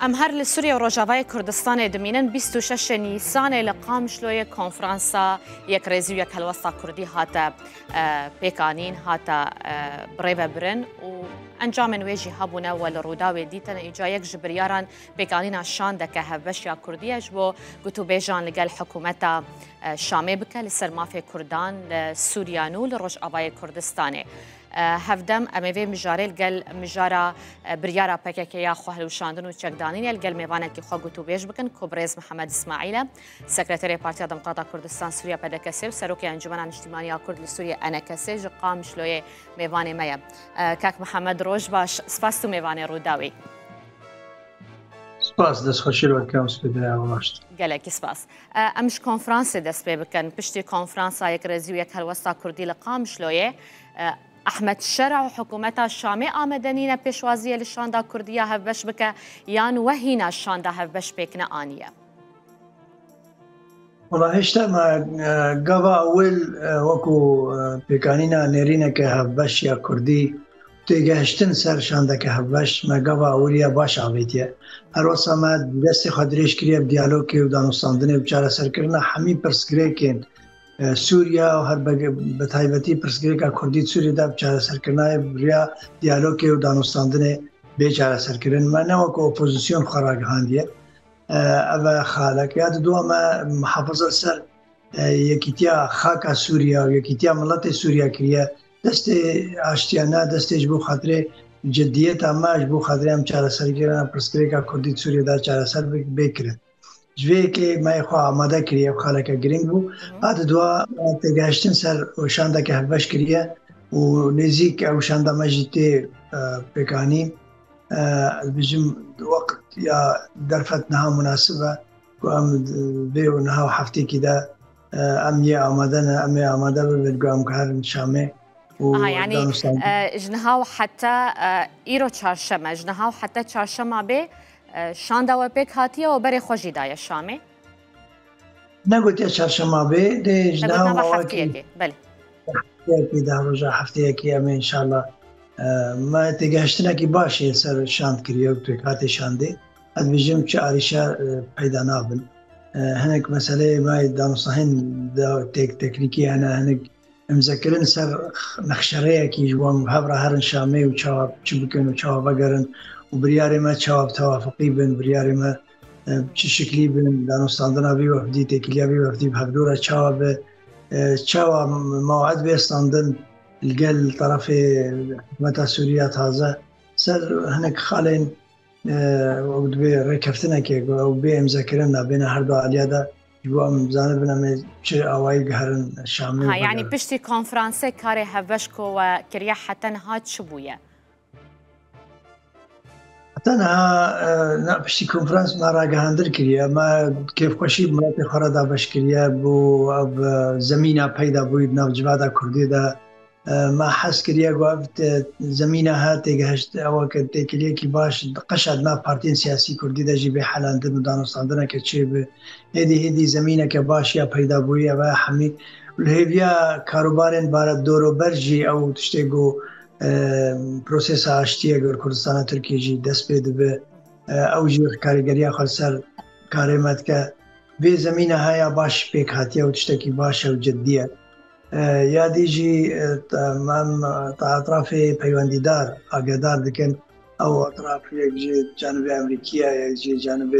ام هر لسوريا و روجاوای کردستان دمینن 26 نیسان لقام شلوی کنفرانسا یک ریزی و یک هلوستا کردی هاتا پیکانین هاتا بریو برن و انجام نویجی هابونا و لروداوی دیتن ایجا یک جبریاران پیکانین شانده که هفش یا کردیش بو گوتو بیجان لگل حکومتا شامه بکه لسر مافی کردان سوریانو لروج آبای کردستانه هفدم اموی مجارل گل مجارا بریارا پککیا خوهلوشاندن و چکدانین گل میوانه کی خو گوتو بیش بکن کبرز محمد اسماعیل سکرتری پارتی دموکرات کردستان سوریا پدکسی و سروکی انجمن اجتماعی کرد لسوریا انکسی جقام شلوی میوانه میا کاک محمد روج باش سپاس تو میوانه روداوی سپاس دست خوشی رو کم سپیده آواشت گلکی سپاس امش کنفرانس دست پی بکن پشتی کنفرانس یک رزی و یک هلوستا کردی لقام شلوی احمد شرع و حکومت شامه آمدنین پیشوازی لشاندا کردیا هفبش بکه یان وهینا شاندا هفبش بکنه آنیه والله هشتا ما قبا اول وكو بيكانينا نيرينا كهبش يا كردي تيجهشتن سر شاندا كهبش ما قبا اوليا باش عبيتيا هروسا ما دستي خدريش كريا بديالوكي ودانوستاندني بچارا سر كرنا حمي برسكريكين سوريا و هر بتایبتی پرسگریکا کردی سوریه دا بچاره سرکرنای بریا دیالوگی و دانستاندن بیچاره سرکرن ما نوک اپوزیسیون خراجهاندیه اول خالق یاد دو ما محافظه سر یکیتیا خاک سوریا و یکیتیا ملت سوریا کریه دست آشتیانه دست جبو خاطر جدیت اما جبو خاطر هم چاره سرکرن پرسگریکا کردی سوریه دا چاره سر بکرد جوی که ما خو آماده کریه و خالق گرینگ بو بعد دوا تگاشتن سر وشانده که هفش کریه و نزیک وشانده مجیته بکانی بجم وقت یا درفت نها مناسبه و ام بیو نها هفته کده ام یه آماده بلگو ام کار شامه يعني جنها حتى ايرو چارشمه جنها حتى چارشمه به شاندا و پیک هاتیه و بری خوشی دای شامه نگوتی چهارشنبه به ده جنها هفته بله هفته ده روز هفته کی ام ان شاء الله ما تگشتنا کی باشه سر شاند کریه و پیکات شانده از بجیم چه آریشا پیدا نابن هنک مسئله ما دانستهن دا تکنیکی انا هنک مذکرن سر نخشره کی جوان هبره هرن شامه و چاب چی بکن و چاب بگرن و بریاری ما چواب توافقی بین بریاری ما چه شکلی بین دانستاندنا بی وفدی تکیلیا بی وفدی بحضور چواب موعد بیستاندن الگل طرف حکومت سوریا تازه سر هنک خالین و بی رکفتنه که و بی امذکرن بین هر دو علیاده جوام زانه بنام چه آوایی گهرن شامل يعني بشتي كونفرانسي كاري هفشكو وكريا حتى نهاد شبويه تنها پشتی کنفرانس ما را گهاندر کریه ما کیف خوشی ملت خورده باش کریه بو اب زمینه پیدا بوید ناو جوادا کردی دا ما حس کریه گفت زمینه ها تگهشت او که تکلیه کی باش قشد ما پارتین سیاسی کردی دا جی به حلاندن و دانستاندن که چه به هدی زمینه که باش یا پیدا بویه و همی الهیویا کاروبارن بار دورو برجی او تشتگو پروسس آشتی اگر کردستان ترکیه جی دست بده به اوجی کارگری خالصر کارمت که به زمینه های باش پیک هاتیه و تشتکی باشه و جدیه یادی جی من تا اطراف پیوندیدار آگهدار دکن او اطراف یک جی جانب امریکیه یک جی جانب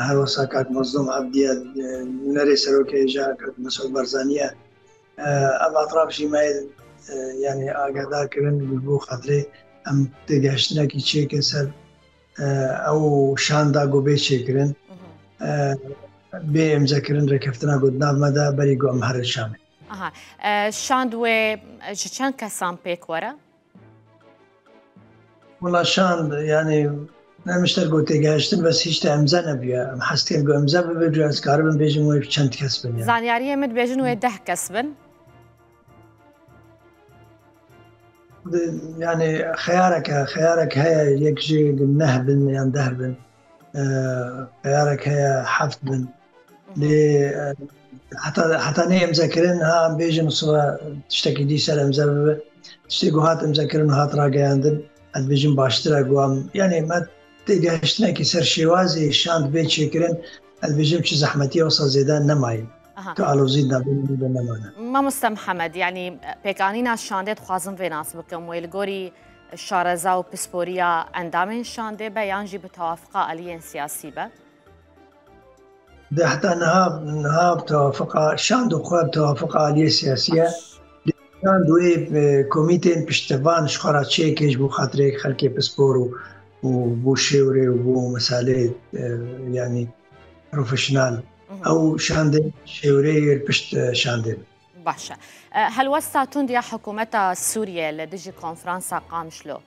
هر وساکات مظلوم عبدیه نری سروکه جا مسعود برزانیه او اطراف جی مایل يعني آگادار کردن بو خاطر ام تگشتنا کی چه که سر او شاندا گو به چه کردن به امضا کردن رکفتنا گودنا مدا بری گو ام هر شامه شاند و چند کسان پیک ورا والله شاند يعني نمشتر گو تگشتن بس هیچ امضا نبیه ام حستین گو امضا ببرج از کاربن بیجم و چند کس بن زانیاری مد بیجن و 10 کس بن يعني خيارك هي يكجي نهبن يعني دهبن خيارك هي حفظن حتى ني مذاكرينها بيجن صوا تشتكي دي سلام زببه تشتكي هات مذاكرين هات راجعندن از بيجن باشترا قوام يعني ما تێگەهشتنێکی سەر شێوازی شاند بێ چێکردن ئەلبێژم چ زەحمەتی ئەوسا زێدان نەمایی تو ئالۆزی نابێنی بە نەمانە. مامۆستا محەممەد یعنی پێکانینا شاندێت خوازم وێ ناس بکەم وێلگۆری شارەزا و پسپۆریە ئەندامێن شاندێ بە یانجی بە تەوافقا ئەلیەن سیاسی بە؟ حتى نهاب توافق شاند وخواب توافق عالية سياسية شاند وي كوميتين بشتفان شخرا تشيكيش بو خاطريك خلقي بسبور وبو شيوري وبو مسالة يعني بروفيشنال او شاند شيوري بشت شاند. باشا هل وستاتون ديا حكومة سوريا لديجي كونفرانسا قامشلو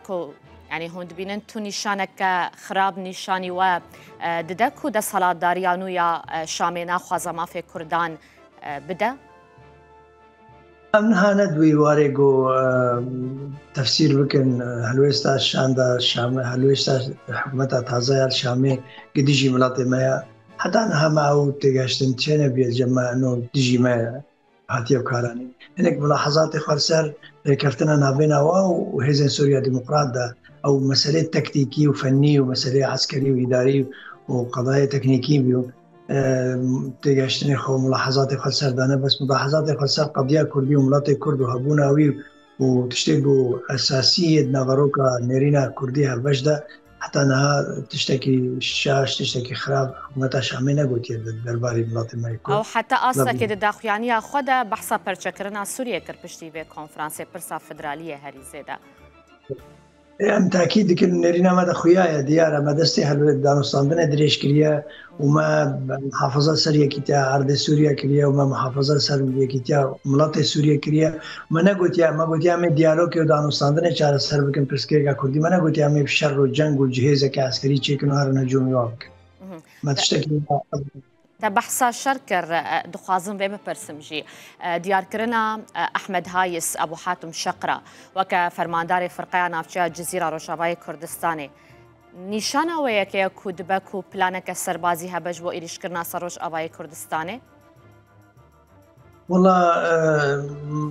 كو يعني هون دبینن تو نشانك خراب نشاني و ددكو ده صلاة داريانو يا شامينا خوازا ما في كردان بدا؟ أمنها ندوي واريقو تفسير بكن هلويستا شاندا شامي هلويستا حكومتا تازايا الشامي قد يجي ملاطي مايا حتى أنها معه تقاشتن تشينا بيالجمع أنه تجي مايا هاتيو كاراني هناك ملاحظات خرسر كفتنا نابينا وهيزن سوريا ديمقراط ده أو مسألة تكتيكي وفني ومسألة عسكري وإداري وقضايا تكنيكي بيو تيجاشتني خو ملاحظات خلصر دانا بس ملاحظات خلصر قضية كردي وملاطي كرد وهبوناوي وتشتبو أساسية نغروكا نيرينا كرديها بجدة حتى أنها تشتكي شاش تشتكي خراب حكومتها شامينا قلت درباري ملاطي ما يكون أو حتى أصلا كده داخل يعني خدا بحثا برشكرنا سوريا كربشتي في كونفرانسي برسا فدرالية هاري زيدا ام تاكيد كل نرينا مدى خويايا ديارة مدستي هلو دانوستاندنا دريش كريا وما محافظة سوريا كتيا عرض سوريا كريا وما محافظة سوريا كتيا ملاطي سوريا كريا ما نقول يا ما قلت يا مي ديالوج ودانوستاندنا شار سر بكن برسكيرا كردي ما قلت يا مي بشر والجنگ والجهازة كعسكري تشيكن هار نجوم يوابك ما تشتكي تبحثا شركر دخوازن بما برسمجي ديار كرنا أحمد هايس أبو حاتم شقرة وكفرماندار فرقية نافچه جزيرة روشاوای كردستاني نشانه ويكي كودبك و بلانك السربازي هبج و إيريش كرنا سروش أواي كردستاني؟ والله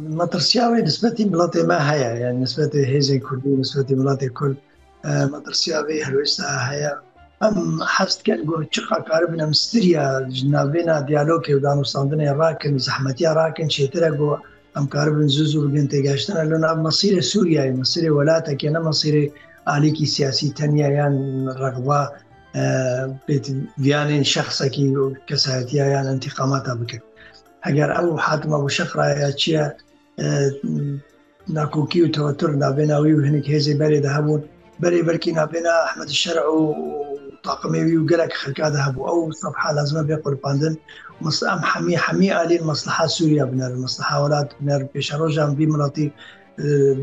مطرسياوي نسبتي ملاطي ما هيا يعني نسبتي هيزي كردي نسبتي ملاطي كرد مطرسياوي هلويستا هيا ام حست كان جو تشقا قاربنا مستريا جنابنا ديالوكي ودانوستاندنا راكن زحمتيا راكن شيترا جو ام قاربن زوزو بنت جاشتنا لنا مصير سوريا مصير ولاتك انا مصير عليكي سياسي تانية يعني رغبة بيت فيانين شخصك كساتيا يعني انتقاماتها بك اگر ابو حاتم ابو شقرة يا تشيا ناكوكي وتوتر نابناوي وهنك هيزي بري ذهبون بري بركي نابنا احمد الشرع طاقمي وقالك خلقا ذهبوا أو صفحة لازم بيقول باندن ام حمي آلي المصلحة سوريا بنار المصلحة ولاد بنار بيشاروجا بملاطي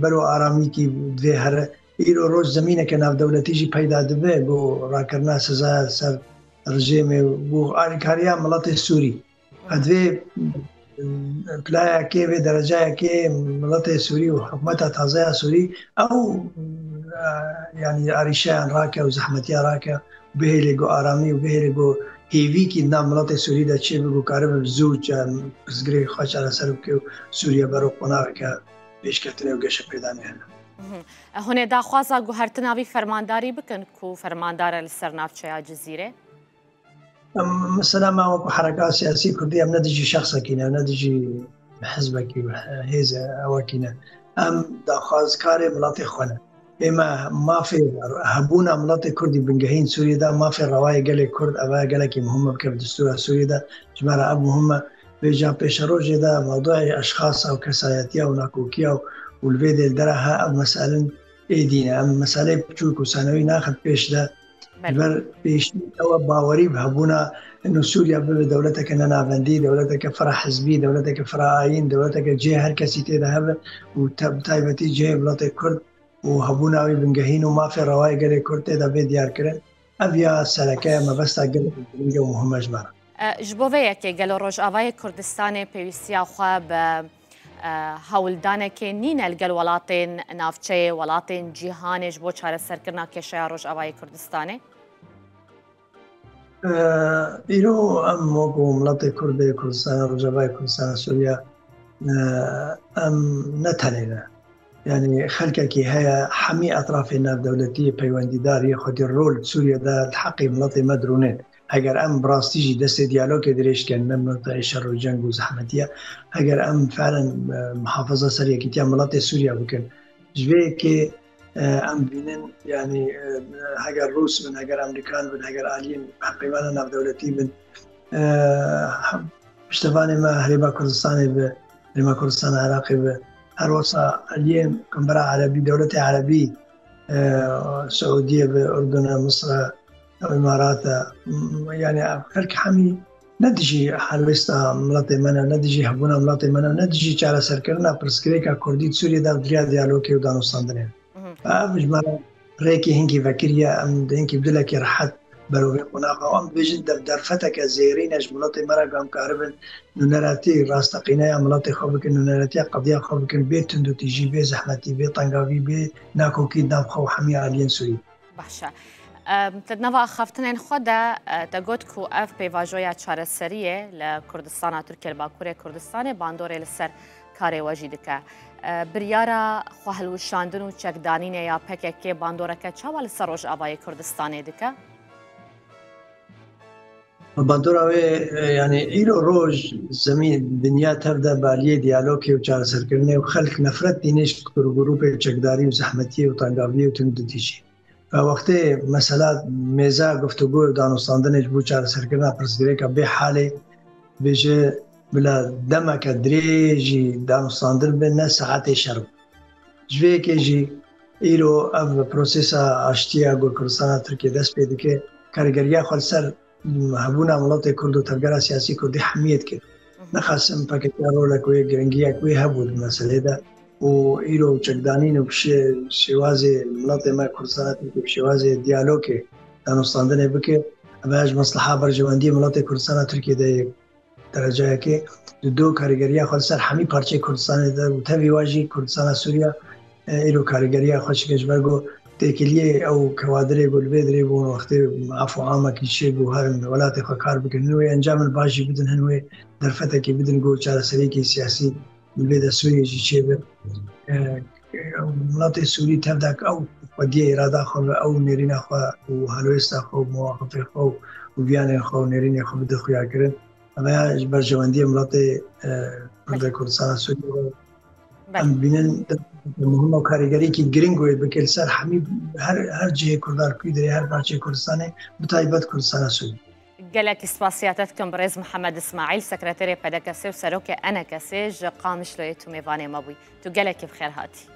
برو آراميكي دوي هر إيرو روز زمينة كناف دولتي جي پیدا دبه بو راكرنا سزا سر رجيمي بو آريكاريا ملاطي سوري هدوي بلايا كي بدرجة كي ملاطي سوري وحكومتها تازايا سوري أو يعني أريشان راكا وزحمتيا راكا بهي لقو آرامي وبهي لقو هيوي كي نام ملاطي سوري دا چه بگو كارب بزوج بزگري خواش على سرب سوريا برو قناعك بيش كتنه وقش بيدانه هنا هنا دا خوازا گوهرتنا بي فرمانداري بكن كو فرماندار لسرنافچه جزيرة؟ مثلا ما وكو حركات سياسية كردية ندجي شخصا كينا ندجي حزبك هيزا أواكينا دا خواز كاري ملاطي خوانا إما ما في هبونا ملاطي كردي بنجهين سوريا دا ما في رواية قالي كرد أبا قالك مهمة بكيف دستور سوريا دا جماعة أب مهمة بيجا بيشروج دا موضوع أشخاص أو كساياتيا وناكوكيا والفيديو دراها أو مسألة إيدينا أما مسألة بتشوك وسنوي ناخد بيش دا بر بيش أو باوري بهبونا إنه سوريا بدولتك أننا بندي دولتك فرع حزبي دولتك فرع آيين دولتك جهة هركسي تذهب وتايبتي جهة ملاطي كرد وهبونا بنجهين وما في رواية قال كرد إذا بديار كرد أبيا سلكة ما بس تقل بنجه ومهمة جمرة. جبوه که گلو روشاوای کردستان پیوستی خواب هولدانه که نین الگل ولاتین نافچه ولاتین جهانش بو چاره سرکرنا که شیا روشاوای کردستانه؟ ایرو ام موقع ملت کرد کردستان روشاوای کردستان سوریا ام نتنینه يعني خلككي هي حمي أطراف الناف دولتية بيوانديدار ياخد الرول سوريا دا الحقي ملطي مدرونين هجر أم براستيجي دست ديالوج دريش كان نمطي شر وجنگ وزحمتية هجر أم فعلا محافظة سرية كتير ملطي سوريا بكن جوي كي أم بينن يعني هجر روس من هجر أمريكان من هجر آليين حقيقة ناف دولتي من اشتفاني ما هريبا كردستاني هريبا كردستان عراقي هروسا اليوم كمبرا عربي دولة عربي سعودية بأردن مصر الإمارات يعني خلك حمي ندجي حلوستا ملاطي منا ندجي هبونا ملاطي منا ندجي على سركرنا برسكريكا كردي سوريا دا دريا ديالوكي ودانو صندنين فأفج مالا ريكي هنكي فكريا أم هنكي بدلك راحت بروي قناقة وأم بجد درفتك زيرين أجملاتي مرق أم كهربن نونراتي راستقينا أملاتي خوبك نونراتي قضية خوبك بيت تندو تيجي بي زحمتي بي طنقاوي بي ناكو كيد نام خو حمي عليين سوري باشا تدنوا خفتنين خدا تقول كو اف بيواجويا تشار السرية لكردستان تركيا الباكورية كردستان باندوري لسر كاري واجدك بريارا خوهل وشاندن و چکدانین یا پککی باندورکه چاوا لسر روش آوای کردستانی دکه؟ باندوراوی يعني إيرو روج زمين دنيا تبدأ باليه ديالوكي وچار سركرنه وخلق نفرت دينيش جروبه چکداری وزحمتيه وطنقاويه وتندتيشي فوقتی مسألة ميزا گفتگو دانستاندنش بو چار سرکرنا پرسگریکا به حاله بيجي بلا دمك دريجي دانستاندن بنا ساعات شرب جوی که جی ایرو اف پروسیسا اشتیا گل کردستان ترکیه دست پیدا که کارگریا خالصر هبونا ملت کرد و تبگر سیاسی کردی حمیت کرد نخواستم پاکتیا رولا کوی گرنگیا کوی هبود مسئله ده و ایرو چکدانین و شواز ملت ما کردستان ترکیه شواز دیالوگ دانستاندن بکه باج مصلحه برجواندی ملت کردستان ترکیه ده درجه که دو کارگریا خالصر همی پارچه کردستان ده و تبی واجی کردستان سوریا ایرو کارگریا خوش کشورگو تکلیه او کوادره گل بدری بون وقتی عفو عامه کیشه بو هر ولات خکار بکنن و انجام الباجی بدن هنوی در فتره کی بدن گو چاره سری کی سیاسی بلد سوریه جی چه به مناطق سوری تبدأ او ودی اراده خو او نرین خو و هلوست خو موافق خو و بیان خو نرین خو بده خویا کردن اما برجواندی مناطق کردستان سوریه ام بینن مهمه کارگری که گرینگوی بکل سر همی هر جه کردار کوی داری هر پارچه کردستانه بتایبت کردستان سوی قالك سپاسياتكم برز محمد اسماعيل سكرتيري بدكسي وسروك انا كسيج قامش لويتو ميفاني مابوي تو قالك بخير هاتي